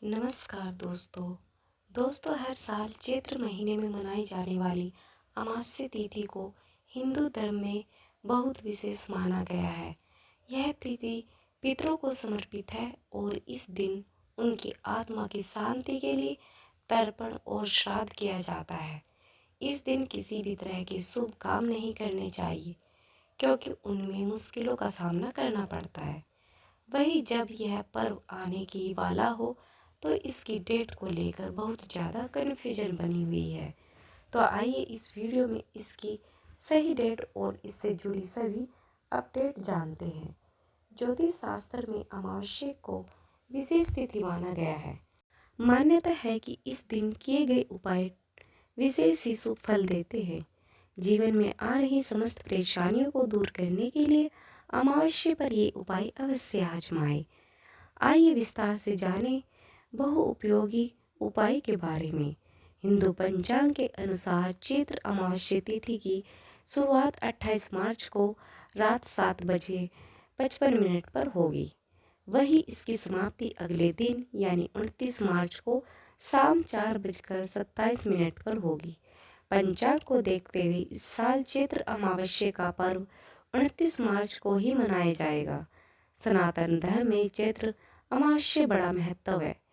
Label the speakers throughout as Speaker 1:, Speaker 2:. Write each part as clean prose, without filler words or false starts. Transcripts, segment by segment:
Speaker 1: नमस्कार दोस्तों हर साल चैत्र महीने में मनाई जाने वाली अमावस्या तिथि को हिंदू धर्म में बहुत विशेष माना गया है। यह तिथि पितरों को समर्पित है और इस दिन उनकी आत्मा की शांति के लिए तर्पण और श्राद्ध किया जाता है। इस दिन किसी भी तरह के शुभ काम नहीं करने चाहिए क्योंकि उनमें मुश्किलों का सामना करना पड़ता है। वही जब यह पर्व आने की वाला हो तो इसकी डेट को लेकर बहुत ज़्यादा कन्फ्यूजन बनी हुई है। तो आइए इस वीडियो में इसकी सही डेट और इससे जुड़ी सभी अपडेट जानते हैं। ज्योतिष शास्त्र में अमावस्या को विशेष तिथि माना गया है। मान्यता है कि इस दिन किए गए उपाय विशेष ही शुभ फल देते हैं। जीवन में आ रही समस्त परेशानियों को दूर करने के लिए अमावस्या पर ये उपाय अवश्य आजमाएं। आइए विस्तार से जानें बहुउपयोगी उपाय के बारे में। हिंदू पंचांग के अनुसार चैत्र अमावस्या तिथि की शुरुआत 28 मार्च को रात 7:55 पर होगी। वही इसकी समाप्ति अगले दिन यानी 29 मार्च को शाम 4:27 पर होगी। पंचांग को देखते हुए इस साल चैत्र अमावस्या का पर्व 29 मार्च को ही मनाया जाएगा। सनातन धर्म में चैत्र अमावस्या बड़ा महत्व है।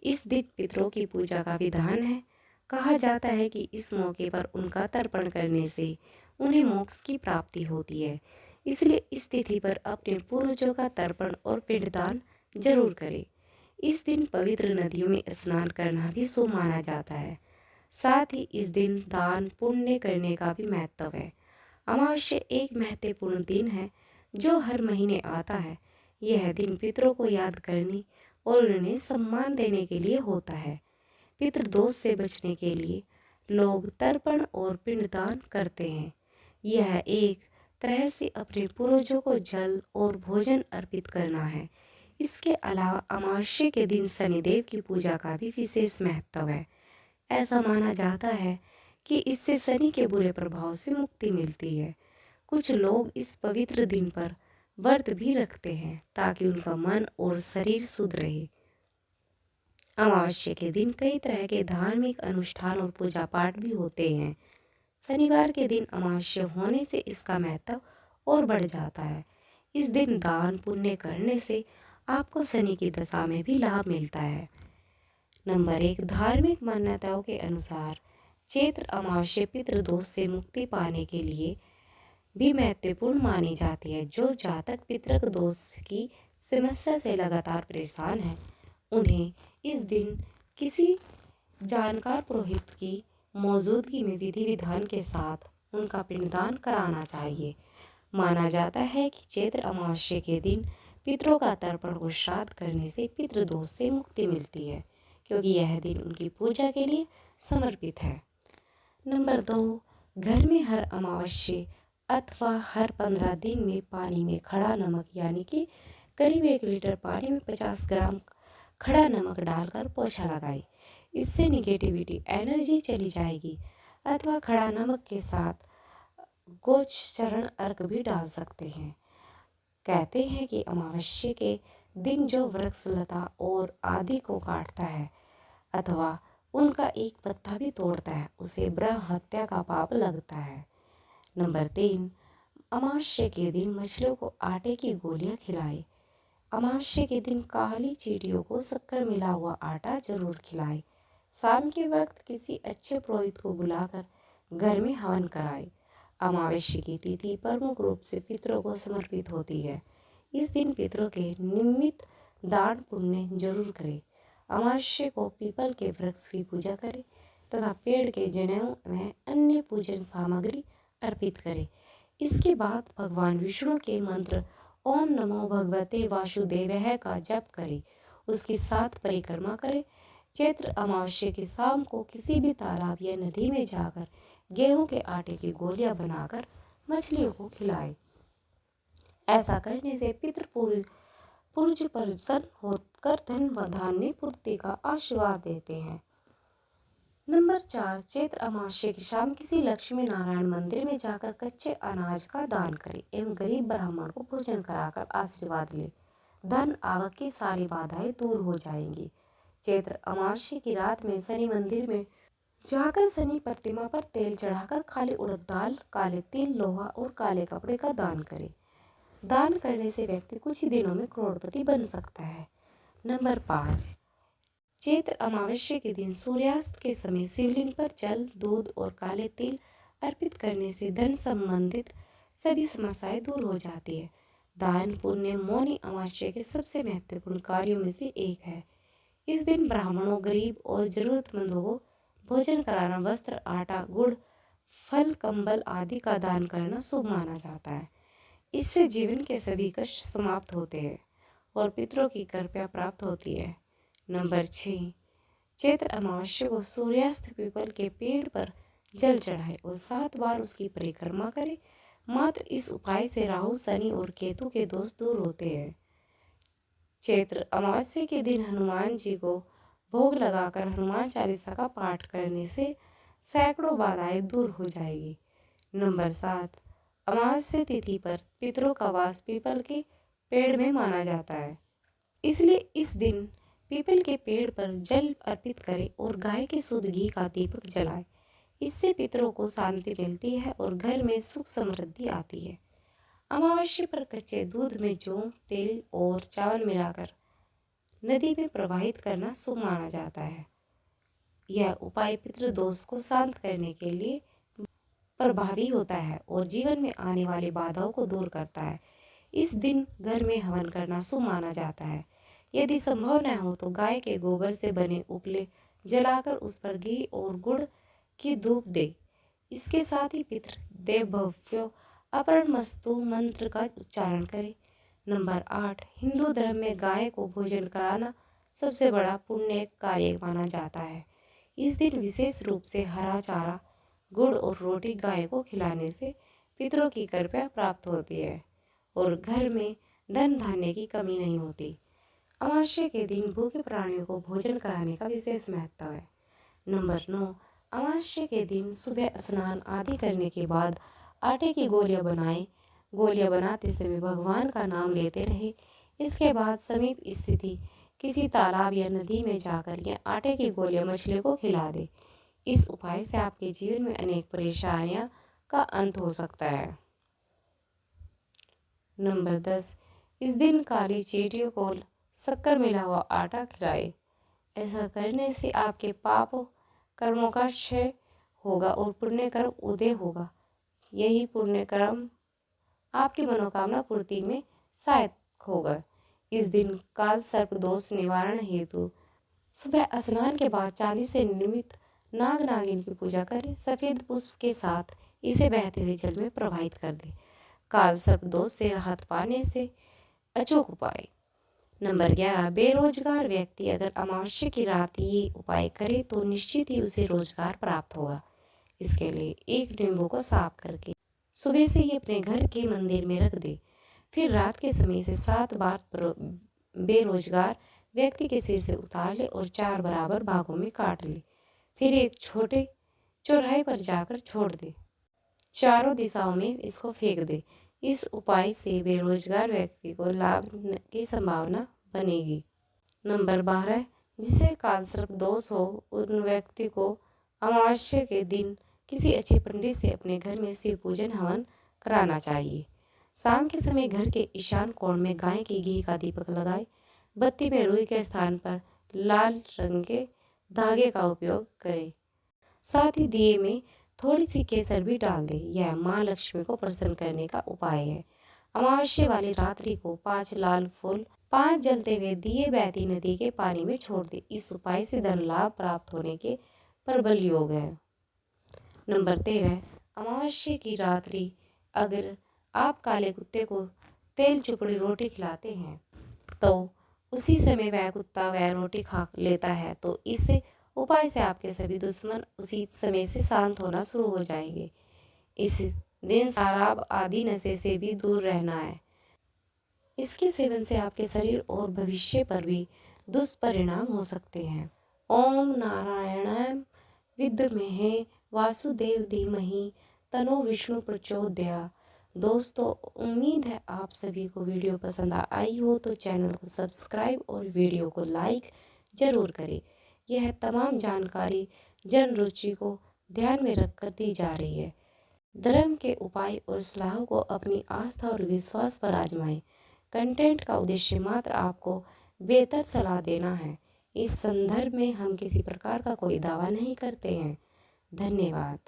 Speaker 1: इस दिन पितरों की पूजा का विधान है। कहा जाता है कि इस मौके पर उनका तर्पण करने से उन्हें मोक्ष की प्राप्ति होती है। इसलिए इस तिथि पर अपने पूर्वजों का तर्पण और पिंडदान जरूर करें। इस दिन पवित्र नदियों में स्नान करना भी शुभ माना जाता है। साथ ही इस दिन दान पुण्य करने का भी महत्व है। अमावस्या एक महत्वपूर्ण दिन है जो हर महीने आता है। यह दिन पितरों को याद करने और उन्हें सम्मान देने के लिए होता है। पितृदोष से बचने के लिए लोग तर्पण और पिंडदान करते हैं। यह एक तरह से अपने पूर्वजों को जल और भोजन अर्पित करना है। इसके अलावा अमावस्या के दिन शनिदेव की पूजा का भी विशेष महत्व है। ऐसा माना जाता है कि इससे शनि के बुरे प्रभाव से मुक्ति मिलती है। कुछ लोग इस पवित्र दिन पर व्रत भी रखते हैं ताकि उनका मन और शरीर शुद्ध रहे। अमावस्या के दिन कई तरह के धार्मिक अनुष्ठान और पूजा पाठ भी होते हैं। शनिवार के दिन अमावस्या होने से इसका महत्व और बढ़ जाता है। इस दिन दान पुण्य करने से आपको शनि की दशा में भी लाभ मिलता है। नंबर 1, धार्मिक मान्यताओं के अनुसार चैत्र अमावस्या पितृदोष से मुक्ति पाने के लिए भी महत्वपूर्ण मानी जाती है। जो जातक पितृक दोष की समस्या से लगातार परेशान है उन्हें इस दिन किसी जानकार पुरोहित की मौजूदगी में विधि विधान के साथ उनका पिंडदान कराना चाहिए। माना जाता है कि चैत्र अमावस्या के दिन पितरों का तर्पण और श्राद्ध करने से पितृदोष से मुक्ति मिलती है क्योंकि यह दिन उनकी पूजा के लिए समर्पित है। नंबर 2, घर में हर अमावस्या अथवा हर 15 दिन में पानी में खड़ा नमक यानी कि करीब 1 लीटर पानी में 50 ग्राम खड़ा नमक डालकर पोछा लगाए। इससे निगेटिविटी एनर्जी चली जाएगी। अथवा खड़ा नमक के साथ गोचरण अर्क भी डाल सकते हैं। कहते हैं कि अमावस्या के दिन जो वृक्ष लता और आदि को काटता है अथवा उनका एक पत्ता भी तोड़ता है उसे ब्रह्म हत्या का पाप लगता है। नंबर 3, अमावस्या के दिन मछलियों को आटे की गोलियां खिलाएं। अमावस्या के दिन काली चींटियों को शक्कर मिला हुआ आटा जरूर खिलाएं। शाम के वक्त किसी अच्छे पुरोहित को बुलाकर घर में हवन कराएं। अमावस्या की तिथि प्रमुख रूप से पितरों को समर्पित होती है। इस दिन पितरों के निमित्त दान पुण्य जरूर करें। अमावस्या को पीपल के वृक्ष की पूजा करें तथा पेड़ के जनेऊ में अन्य पूजन सामग्री अर्पित करें। इसके बाद भगवान विष्णु के मंत्र ओम नमो भगवते वासुदेवाय का जप करें। उसकी 7 परिक्रमा करें। चैत्र अमावस्या की शाम को किसी भी तालाब या नदी में जाकर गेहूं के आटे की गोलियां बनाकर मछलियों को खिलाएं। ऐसा करने से पितृ पुरुष प्रसन्न होकर धन व धान्य पूर्ति का आशीर्वाद देते हैं। नंबर 4, चैत्र अमावस्या की शाम किसी लक्ष्मी नारायण मंदिर में जाकर कच्चे अनाज का दान करें एवं गरीब ब्राह्मण को भोजन कराकर आशीर्वाद ले। धन आवक की सारी बाधाएं दूर हो जाएंगी। चैत्र अमावस्या की रात में शनि मंदिर में जाकर शनि प्रतिमा पर तेल चढ़ाकर काले उड़द दाल, काले तिल, लोहा और काले कपड़े का दान करें। दान करने से व्यक्ति कुछ ही दिनों में करोड़पति बन सकता है। नंबर 5, चैत्र अमावस्या के दिन सूर्यास्त के समय शिवलिंग पर जल, दूध और काले तिल अर्पित करने से धन संबंधित सभी समस्याएं दूर हो जाती है। दान पुण्य मौनी अमावस्या के सबसे महत्वपूर्ण कार्यों में से एक है। इस दिन ब्राह्मणों, गरीब और जरूरतमंदों को भोजन कराना, वस्त्र, आटा, गुड़, फल, कंबल आदि का दान करना शुभ माना जाता है। इससे जीवन के सभी कष्ट समाप्त होते हैं और पितरों की कृपा प्राप्त होती है। नंबर 6, चैत्र अमावस्या को सूर्यास्त पीपल के पेड़ पर जल चढ़ाए और 7 बार उसकी परिक्रमा करें। मात्र इस उपाय से राहु, शनि और केतु के दोष दूर होते हैं। चैत्र अमावस्या के दिन हनुमान जी को भोग लगाकर हनुमान चालीसा का पाठ करने से सैकड़ों बाधाएं दूर हो जाएगी। नंबर 7, अमावस्या तिथि पर पितरों का वास पीपल के पेड़ में माना जाता है, इसलिए इस दिन पीपल के पेड़ पर जल अर्पित करें और गाय के शुद्ध घी का दीपक जलाएं। इससे पितरों को शांति मिलती है और घर में सुख समृद्धि आती है। अमावस्या पर कच्चे दूध में जौ, तिल और चावल मिलाकर नदी में प्रवाहित करना शुभ माना जाता है। यह उपाय पितृदोष को शांत करने के लिए प्रभावी होता है और जीवन में आने वाली बाधाओं को दूर करता है। इस दिन घर में हवन करना शुभ माना जाता है। यदि संभव न हो तो गाय के गोबर से बने उपले जलाकर उस पर घी और गुड़ की धूप दे। इसके साथ ही पितृ देव भव्यो अपरमस्तु मंत्र का उच्चारण करें। नंबर 8, हिंदू धर्म में गाय को भोजन कराना सबसे बड़ा पुण्य कार्य माना जाता है। इस दिन विशेष रूप से हरा चारा, गुड़ और रोटी गाय को खिलाने से पितरों की कृपा प्राप्त होती है और घर में धन धान्य की कमी नहीं होती। अमावस्या के दिन भूखे प्राणियों को भोजन कराने का विशेष महत्व है। नंबर 9, अमावस्या के दिन सुबह स्नान आदि करने के बाद आटे की गोलियां बनाएं। गोलियां बनाते समय भगवान का नाम लेते रहे। इसके बाद समीप स्थिति किसी तालाब या नदी में जाकर ये आटे की गोलियां मछली को खिला दे। इस उपाय से आपके जीवन में अनेक परेशानियां का अंत हो सकता है। नंबर 10, इस दिन काली चींटियों को शक्कर मिला हुआ आटा खिलाए। ऐसा करने से आपके पाप कर्मों का क्षय होगा और पुण्य कर्म उदय होगा। यही पुण्य कर्म आपकी मनोकामना पूर्ति में सहायक होगा। इस दिन काल सर्प दोष निवारण हेतु सुबह स्नान के बाद चांदी से निर्मित नाग नागिन की पूजा करें। सफेद पुष्प के साथ इसे बहते हुए जल में प्रवाहित कर दें। काल सर्प दोष से राहत पाने से अचूक उपाय। नंबर 11, बेरोजगार व्यक्ति अगर अमावस्या की रात ये उपाय करे तो निश्चित ही उसे रोजगार प्राप्त होगा। इसके लिए एक नींबू को साफ करके सुबह से ही अपने घर के मंदिर में रख दे। फिर रात के समय से 7 बार बेरोजगार व्यक्ति के सिर से उतार ले और 4 बराबर भागों में काट ले। फिर एक छोटे चौराहे पर जाकर छोड़ दे। चारों दिशाओं में इसको फेंक दे। इस उपाय से बेरोजगार व्यक्ति को लाभ की संभावना बनेगी। नंबर 12, जिसे कालसर्प दोष हो उन व्यक्ति को अमावस्या के दिन किसी अच्छे पंडित से अपने घर में शिव पूजन हवन कराना चाहिए। शाम के समय घर के ईशान कोण में गाय के घी का दीपक लगाए। बत्ती में रुई के स्थान पर लाल रंग के धागे का उपयोग करें। साथ ही दिए में थोड़ी सी केसर भी डाल दें। यह माँ लक्ष्मी को प्रसन्न करने का उपाय है। अमावस्या वाली रात्रि को 5 लाल फूल 5 जलते हुए दिए बहती नदी के पानी में छोड़ दे। इस उपाय से धन लाभ प्राप्त होने के प्रबल योग है। नंबर 13, अमावस्या की रात्रि अगर आप काले कुत्ते को तेल चुपड़ी रोटी खिलाते हैं तो उसी समय वह कुत्ता वह रोटी खा लेता है तो इस उपाय से आपके सभी दुश्मन उसी समय से शांत होना शुरू हो जाएंगे। इस दिन शराब आदि नशे से भी दूर रहना है। इसके सेवन से आपके शरीर और भविष्य पर भी दुष्परिणाम हो सकते हैं। ओम नारायणाय विद्महे वासुदेव धीमहि तनो विष्णु प्रचोदयात्। दोस्तों, उम्मीद है आप सभी को वीडियो पसंद आई हो तो चैनल को सब्सक्राइब और वीडियो को लाइक जरूर करें। यह तमाम जानकारी जन रुचि को ध्यान में रखकर दी जा रही है। धर्म के उपाय और सलाहों को अपनी आस्था और विश्वास पर आजमाएं। कंटेंट का उद्देश्य मात्र आपको बेहतर सलाह देना है। इस संदर्भ में हम किसी प्रकार का कोई दावा नहीं करते हैं। धन्यवाद।